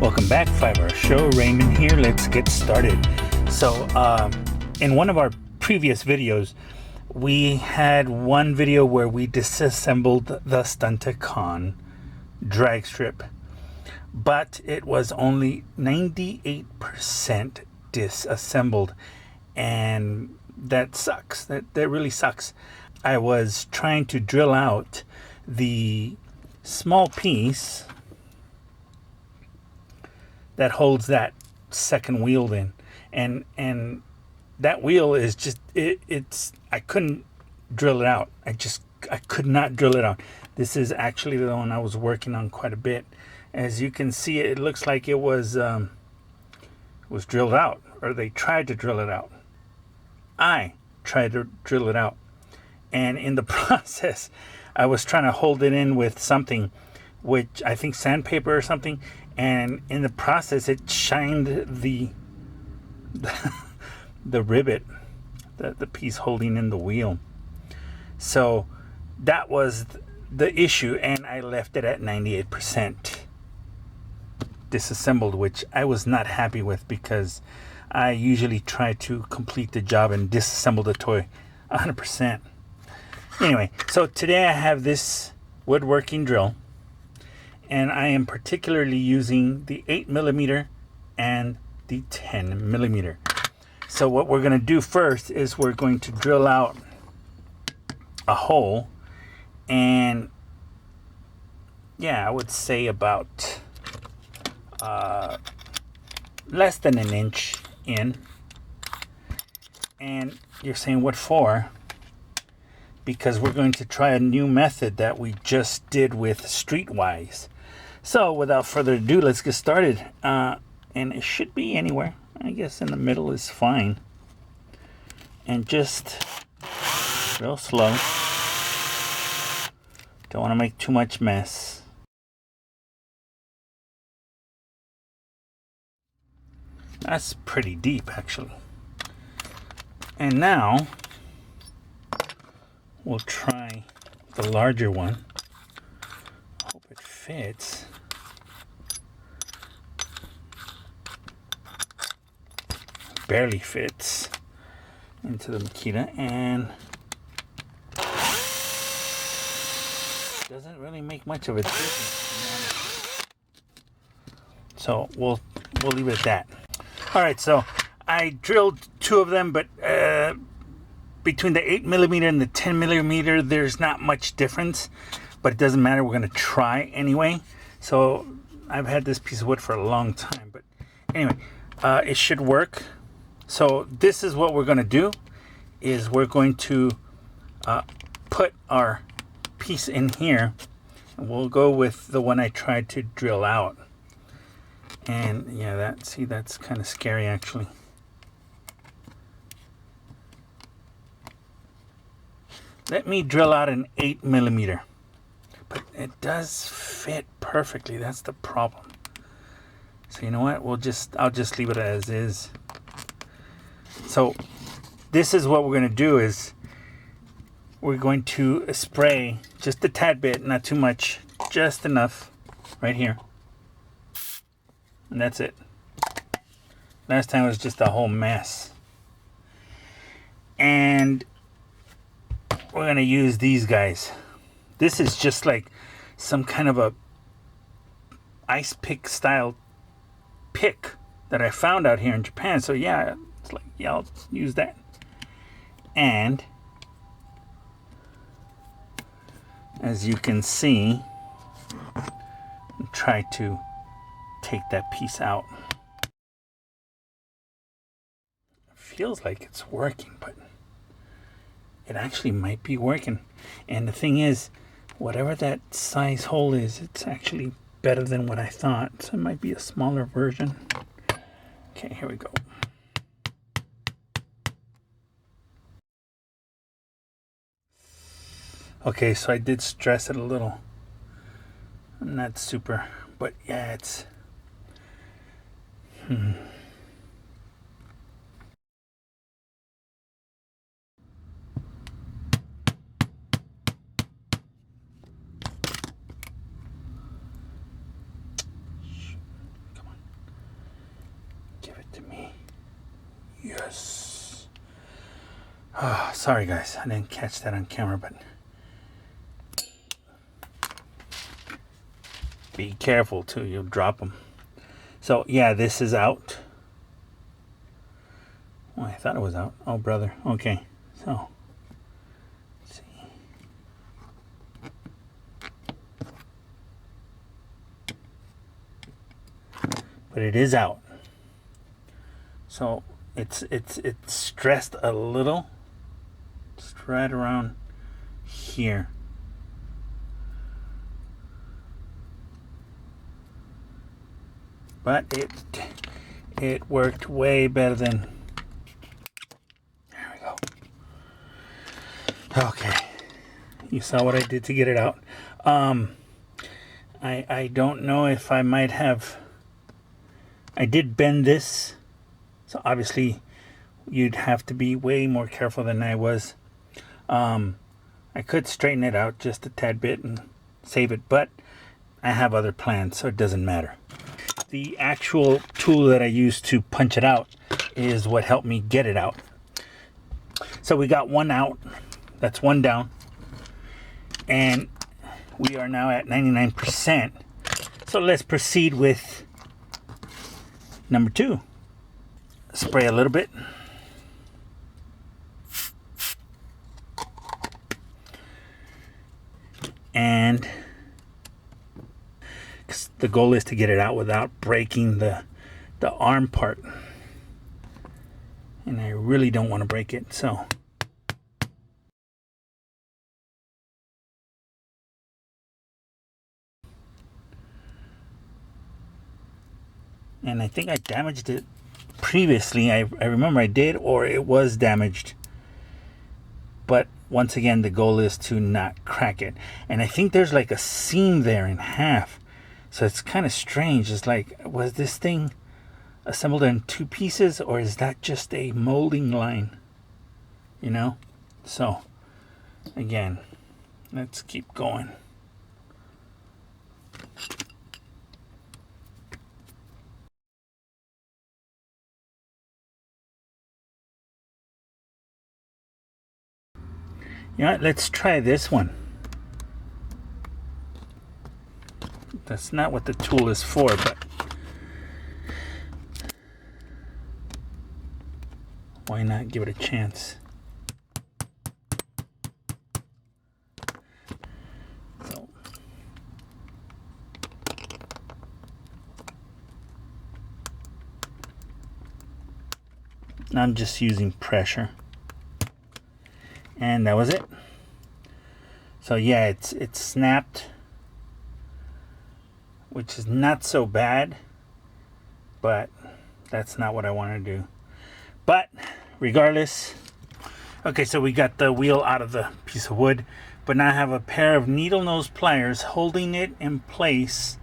Welcome back, 5-Hour Show. Raymond here. Let's get started. So, in one of our previous videos, we had one video where we disassembled the Stunticon Dragstrip, but it was only 98% disassembled, and that sucks. That really sucks. I was trying to drill out the small piece that holds that second wheel in, and that wheel is just it's I couldn't drill it out. I could not drill it out. This is actually the one I was working on quite a bit. As you can see, it looks like it was drilled out, or they tried to drill it out. I tried to drill it out, and in the process I was trying to hold it in with something, which I think sandpaper or something, and in the process it shined the rivet, the piece holding in the wheel. So that was the issue, and I left it at 98% disassembled, which I was not happy with, because I usually try to complete the job and disassemble the toy 100%. Anyway, so today I have this woodworking drill, and I am particularly using the 8mm and the 10mm. So what we're going to do first is we're going to drill out a hole, and yeah, I would say about less than an inch in. And you're saying, what for? Because we're going to try a new method that we just did with Streetwise. So without further ado, let's get started. And it should be anywhere. I guess in the middle is fine. And just real slow. Don't want to make too much mess. That's pretty deep, actually. And now we'll try the larger one. Hope it fits. Barely fits into the Makita, and doesn't really make much of a difference. So we'll leave it at that. All right, so I drilled two of them, but between the 8mm and the 10mm, there's not much difference, but it doesn't matter. We're going to try anyway. So I've had this piece of wood for a long time, but anyway, it should work. So this is what we're going to do, is we're going to put our piece in here, and we'll go with the one I tried to drill out. And yeah, that's kind of scary, actually. Let me drill out an 8mm, but it does fit perfectly. That's the problem. So you know what? I'll just leave it as is. So this is what we're going to do, is we're going to spray just a tad bit, not too much, just enough right here. And that's it. Last time it was just a whole mess. And we're going to use these guys. This is just like some kind of a ice pick style pick that I found out here in Japan. So yeah, it's like, yeah, I'll use that. And as you can see, try to take that piece out. It feels like it's working, but it actually might be working. And the thing is, whatever that size hole is, it's actually better than what I thought. So it might be a smaller version. Okay, here we go. Okay, so I did stress it a little. Not super, but yeah, it's Come on. to me. Yes. Oh, sorry guys, I didn't catch that on camera, but be careful too, you'll drop them. So yeah, this is out. Oh, I thought it was out. Oh, brother. Okay, so let's see. But it is out. So it's stressed a little. Just right around here. But it worked way better than. There we go. Okay, you saw what I did to get it out. I don't know if I might have. I did bend this, so obviously you'd have to be way more careful than I was. I could straighten it out just a tad bit and save it, but I have other plans, so it doesn't matter. The actual tool that I used to punch it out is what helped me get it out. So we got one out, that's one down, and we are now at 99%. So let's proceed with number 2. Spray a little bit. And the goal is to get it out without breaking the arm part. And I really don't want to break it, so. And I think I damaged it previously. I remember I did, or it was damaged. But once again, the goal is to not crack it. And I think there's like a seam there in half. So it's kind of strange. It's like, was this thing assembled in 2 pieces, or is that just a molding line? You know? So, again, let's keep going. You know what? Let's try this one. That's not what the tool is for, but why not give it a chance? So, I'm just using pressure. And that was it. So yeah, it's snapped, which is not so bad, but that's not what I want to do. But regardless, okay, so we got the wheel out of the piece of wood, but now I have a pair of needle nose pliers holding it in place.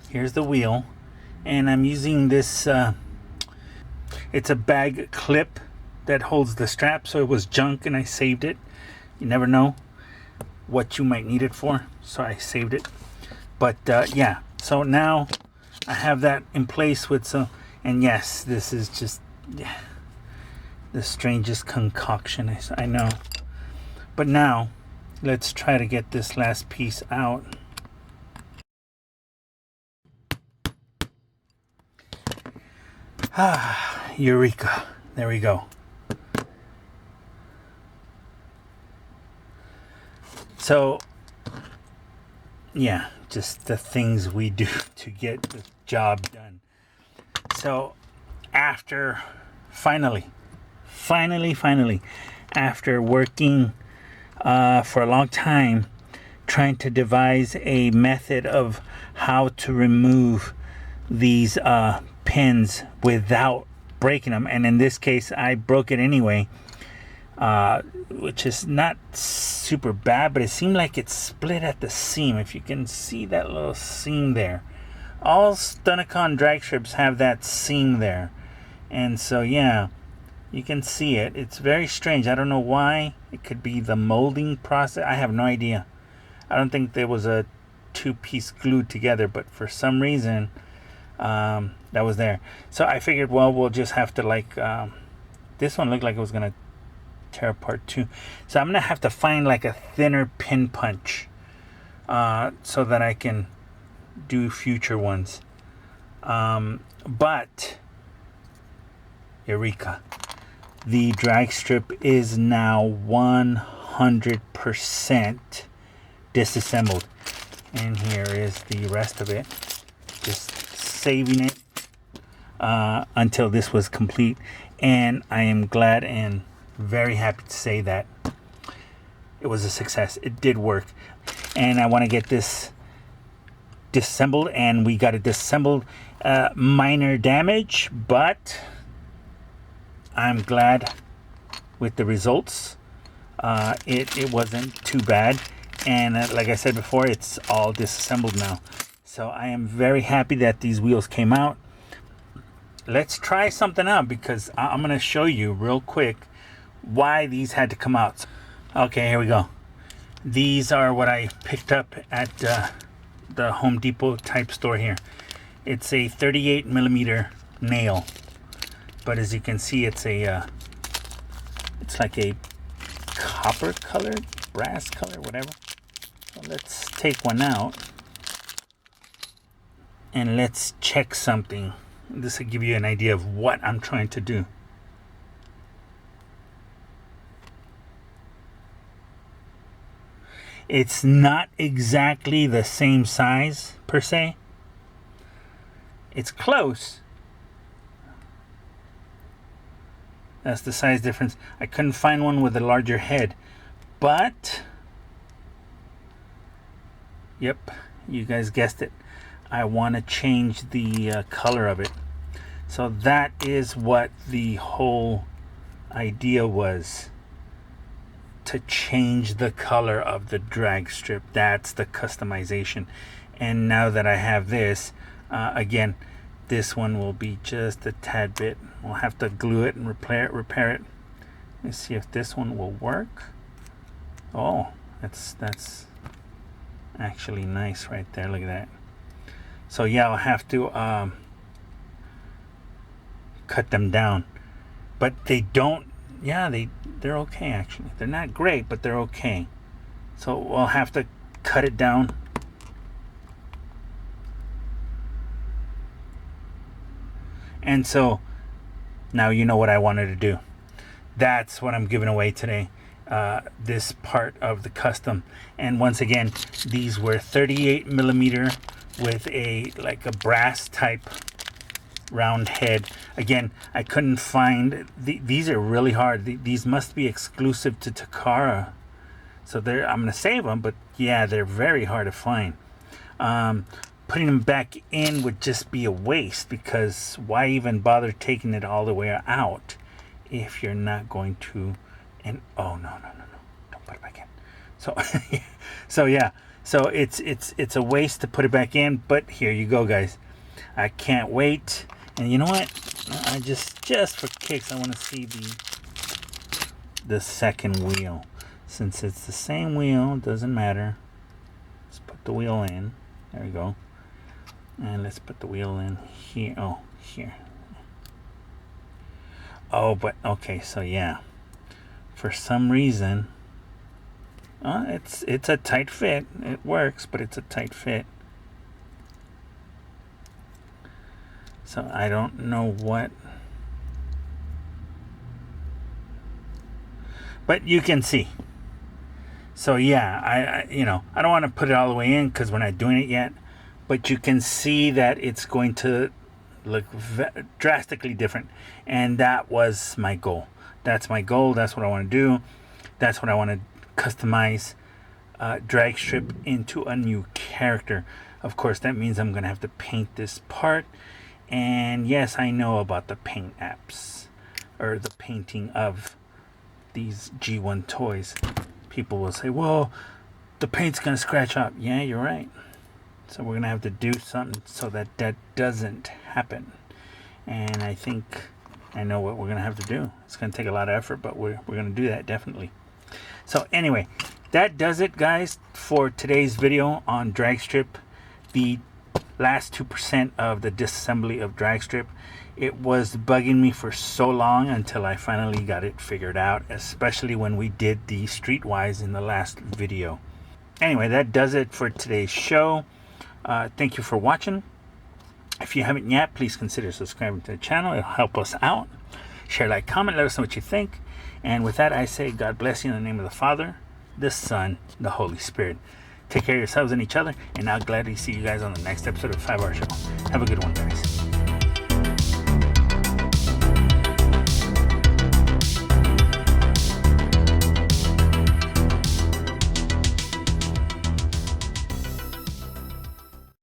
Here's the wheel, and I'm using this, it's a bag clip that holds the strap, so it was junk and I saved it. You never know what you might need it for, so I saved it. But yeah, so now I have that in place with some, and yes, this is just the strangest concoction, I know. But now let's try to get this last piece out. Ah, eureka, there we go. So, yeah, just the things we do to get the job done. So, after finally, after working for a long time, trying to devise a method of how to remove these pins without breaking them, and in this case, I broke it anyway. Which is not super bad, but it seemed like it split at the seam. If you can see that little seam there, all Stunticon drag strips have that seam there, and so yeah, you can see it. It's very strange. I don't know why. It could be the molding process. I have no idea. I don't think there was a 2-piece glued together, but for some reason that was there. So I figured, well, we'll just have to like, this one looked like it was gonna tear apart too. So I'm gonna have to find like a thinner pin punch, so that I can do future ones. But Eureka, the drag strip is now 100% disassembled, and here is the rest of it. Just saving it until this was complete, and I am glad and very happy to say that it was a success. It did work, and I want to get this disassembled, and we got it disassembled. Minor damage, but I'm glad with the results. It wasn't too bad, and like I said before, it's all disassembled now. So I am very happy that these wheels came out. Let's try something out, because I'm going to show you real quick why these had to come out. Okay, here we go. These are what I picked up at the Home Depot type store here. It's a 38 millimeter nail, but as you can see, it's a it's like a copper colored, brass color, whatever. So let's take one out and let's check something. This will give you an idea of what I'm trying to do. It's not exactly the same size per se. It's close. That's the size difference. I couldn't find one with a larger head, but yep, you guys guessed it. I want to change the color of it. So that is what the whole idea was, to change the color of the drag strip. That's the customization. And now that I have this, again, this one will be just a tad bit. We'll have to glue it and repair it. Let's see if this one will work. Oh, that's actually nice right there. Look at that. So yeah, I'll have to cut them down, but they don't. Yeah, they're okay actually. They're not great, but they're okay. So we'll have to cut it down. And so now you know what I wanted to do. That's what I'm giving away today. This part of the custom. And once again, these were 38 millimeter with a like a brass type round head. Again, I couldn't find these are really hard. These must be exclusive to Takara. So I'm gonna save them, but yeah, they're very hard to find. Putting them back in would just be a waste, because why even bother taking it all the way out if you're not going to? And oh no, don't put it back in. So so yeah, so it's a waste to put it back in, but here you go, guys. I can't wait. And you know what, I just for kicks, I want to see the second wheel. Since it's the same wheel, doesn't matter. Let's put the wheel in. There we go. And let's put the wheel in here. Oh, here. Oh, but okay, so yeah, for some reason, it's a tight fit. It works, but it's a tight fit. So I don't know what, but you can see. So yeah, I I don't want to put it all the way in because we're not doing it yet, but you can see that it's going to look drastically different, and that was my goal. That's my goal. That's what I want to do. That's what I want to customize Dragstrip into a new character. Of course, that means I'm gonna have to paint this part. And yes, I know about the paint apps, or the painting of these G1 toys. People will say, well, the paint's gonna scratch up. Yeah, you're right. So we're gonna have to do something so that doesn't happen. And I think I know what we're gonna have to do. It's gonna take a lot of effort, but we're gonna do that definitely. So anyway, that does it, guys, for today's video on Dragstrip, the last 2% of the disassembly of Dragstrip. It was bugging me for so long until I finally got it figured out, especially when we did the streetwise in the last video. Anyway, that does it for today's show. Thank you for watching. If you haven't yet, please consider subscribing to the channel. It'll help us out. Share, like, comment, let us know what you think. And with that, I say God bless you in the name of the Father, the Son, the Holy Spirit. Take care of yourselves and each other, and I'll gladly see you guys on the next episode of 5 Hour Show. Have a good one, guys.